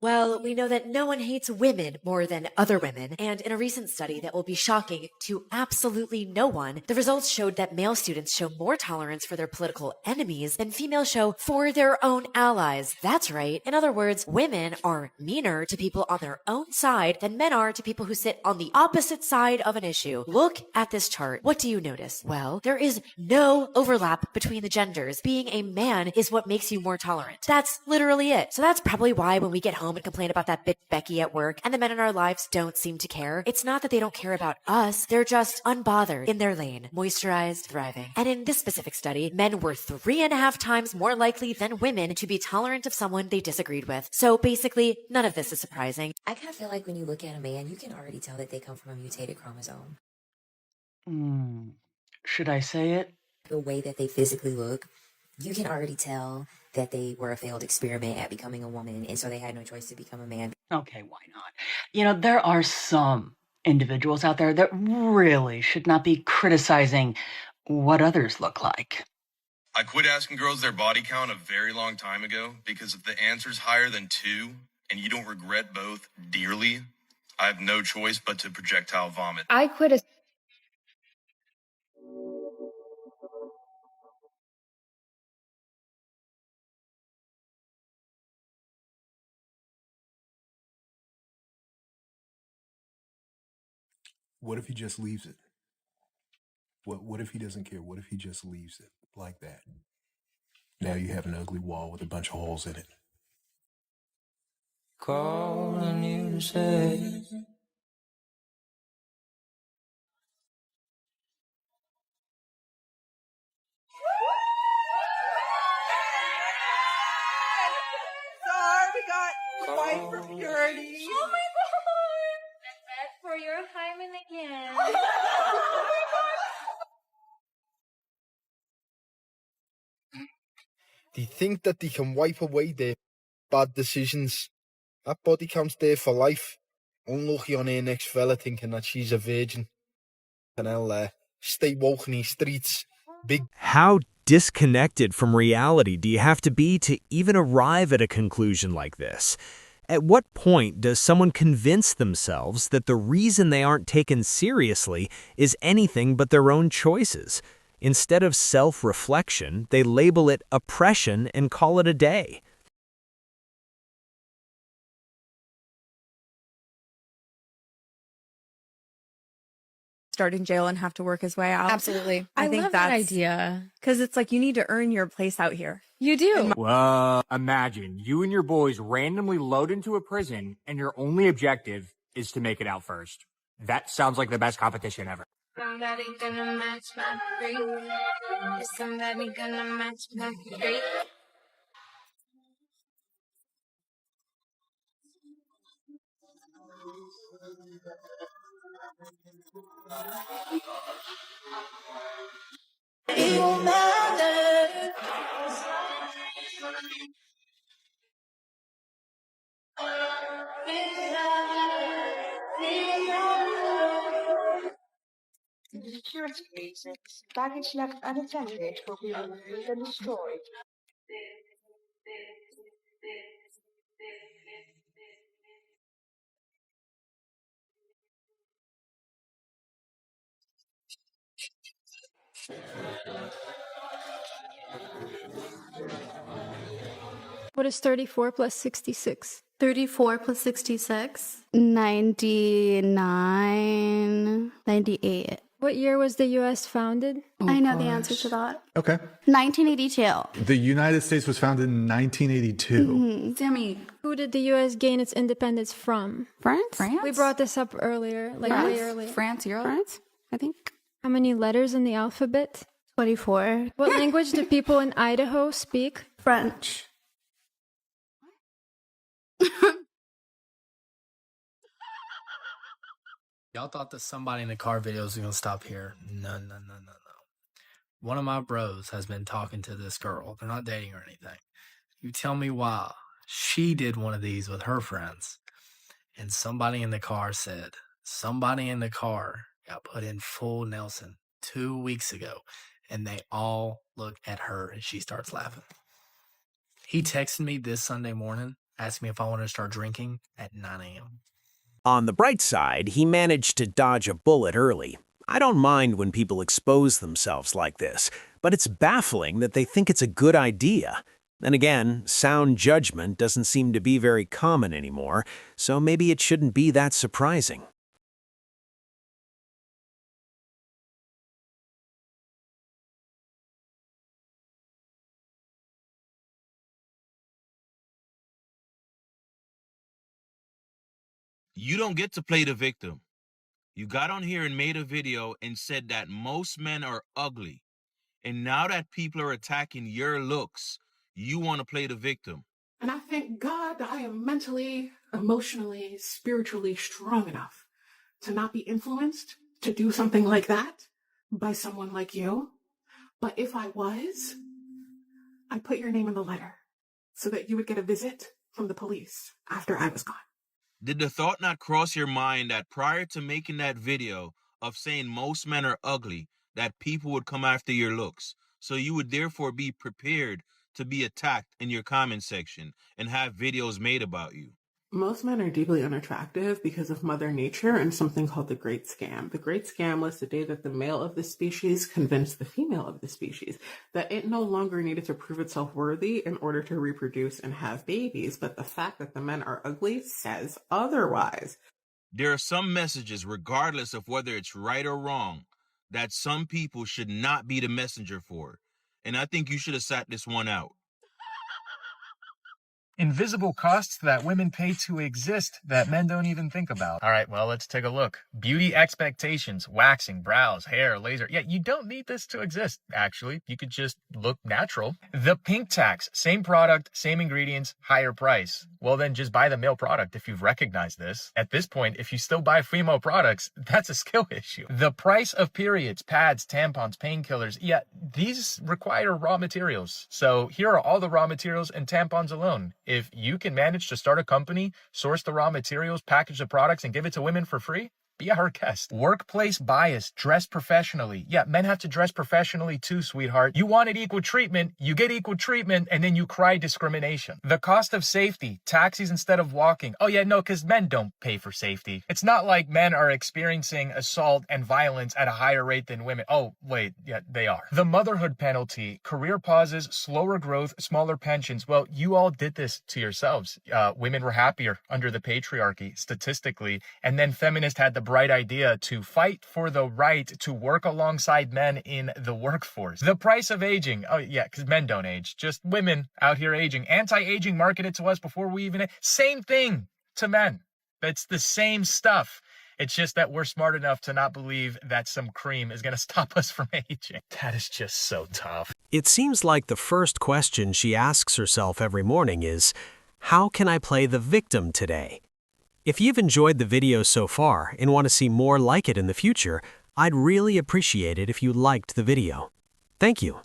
Well, we know that no one hates women more than other women, and in a recent study that will be shocking to absolutely no one, the results showed that male students show more tolerance for their political enemies than females show for their own allies. That's right. In other words, women are meaner to people on their own side than men are to people who sit on the opposite side of an issue. Look at this chart. What do you notice? Well, there is no overlap between the genders. Being a man is what makes you more tolerant. That's literally it. So that's probably why when we get home and complain about that bitch Becky at work and the men in our lives don't seem to care, it's not that they don't care about us. They're just unbothered in their lane, moisturized, thriving. And in this specific study, men were 3.5 times more likely than women to be tolerant of someone they disagreed with. So basically, none of this is surprising. I kind of feel like when you look at a man, you can already tell that they come from a mutated chromosome. Should I say it? The way that they physically look, you can already tell that they were a failed experiment at becoming a woman, and so they had no choice to become a man. Okay, why not? There are some individuals out there that really should not be criticizing what others look like. I quit asking girls their body count a very long time ago because if the answer's higher than 2 and you don't regret both dearly, I have no choice but to projectile vomit. I quit What if he just leaves it? What if he doesn't care? What if he just leaves it like that? Now you have an ugly wall with a bunch of holes in it. Calling you to say Sorry, we got fight for purity. Oh my god! That's for your hymen again. They think that they can wipe away their bad decisions. That body count's there for life. Unlucky on her next fella thinking that she's a virgin. And I'll stay woke in these streets. Big. How disconnected from reality do you have to be to even arrive at a conclusion like this? At what point does someone convince themselves that the reason they aren't taken seriously is anything but their own choices? Instead of self-reflection, they label it oppression and call it a day. Start in jail and have to work his way out. Absolutely. I think love that's that idea. because it's like you need to earn your place out here. You do. Well, imagine you and your boys randomly load into a prison and your only objective is to make it out first. That sounds like the best competition ever. Somebody gonna match my freak. Is somebody gonna match my freak? It won't matter. Security reasons, baggage left unattended will be removed and destroyed. What is 34 plus 66? 34 plus 66? 99. 98. What year was the U.S. founded? I know the answer to that. Okay. 1982. The United States was founded in 1982. Sammy. Who did the U.S. gain its independence from? France? We brought this up earlier, way earlier. France, Europe? France, I think. How many letters in the alphabet? 24. What language do people in Idaho speak? French. Y'all thought that somebody in the car videos was gonna stop here. No. One of my bros has been talking to this girl. They're not dating or anything. You tell me why. She did one of these with her friends. And somebody in the car said, somebody in the car got put in full Nelson 2 weeks ago. And they all look at her and she starts laughing. He texted me this Sunday morning asked me if I wanted to start drinking at 9 a.m. On the bright side, he managed to dodge a bullet early. I don't mind when people expose themselves like this, but it's baffling that they think it's a good idea. Then again, sound judgment doesn't seem to be very common anymore, so maybe it shouldn't be that surprising. You don't get to play the victim. You got on here and made a video and said that most men are ugly. And now that people are attacking your looks, you want to play the victim. And I thank God that I am mentally, emotionally, spiritually strong enough to not be influenced to do something like that by someone like you. But if I was, I'd put your name in the letter so that you would get a visit from the police after I was gone. Did the thought not cross your mind that prior to making that video of saying most men are ugly, that people would come after your looks? So you would therefore be prepared to be attacked in your comment section and have videos made about you. Most men are deeply unattractive because of Mother Nature and something called the Great Scam. The Great Scam was the day that the male of the species convinced the female of the species that it no longer needed to prove itself worthy in order to reproduce and have babies. But the fact that the men are ugly says otherwise. There are some messages, regardless of whether it's right or wrong, that some people should not be the messenger for. And I think you should have sat this one out. Invisible costs that women pay to exist that men don't even think about. All right, well, let's take a look. Beauty expectations, waxing, brows, hair, laser. Yeah, you don't need this to exist, actually. You could just look natural. The pink tax, same product, same ingredients, higher price. Well, then just buy the male product if you've recognized this. At this point, if you still buy female products, that's a skill issue. The price of periods, pads, tampons, painkillers. Yeah, these require raw materials. So here are all the raw materials and tampons alone. If you can manage to start a company, source the raw materials, package the products, and give it to women for free, be our guest. Workplace bias, dress professionally. Yeah, men have to dress professionally too, sweetheart. You wanted equal treatment, you get equal treatment, and then you cry discrimination. The cost of safety, taxis instead of walking. Oh yeah, no, because men don't pay for safety. It's not like men are experiencing assault and violence at a higher rate than women. Oh, wait, yeah, they are. The motherhood penalty, career pauses, slower growth, smaller pensions. Well, you all did this to yourselves. Women were happier under the patriarchy, statistically, and then feminists had the bright idea to fight for the right to work alongside men in the workforce. The price of aging. Oh, yeah, because men don't age. Just women out here aging. Anti-aging marketed to us before we even... Same thing to men. It's the same stuff. It's just that we're smart enough to not believe that some cream is going to stop us from aging. That is just so tough. It seems like the first question she asks herself every morning is, how can I play the victim today? If you've enjoyed the video so far and want to see more like it in the future, I'd really appreciate it if you liked the video. Thank you.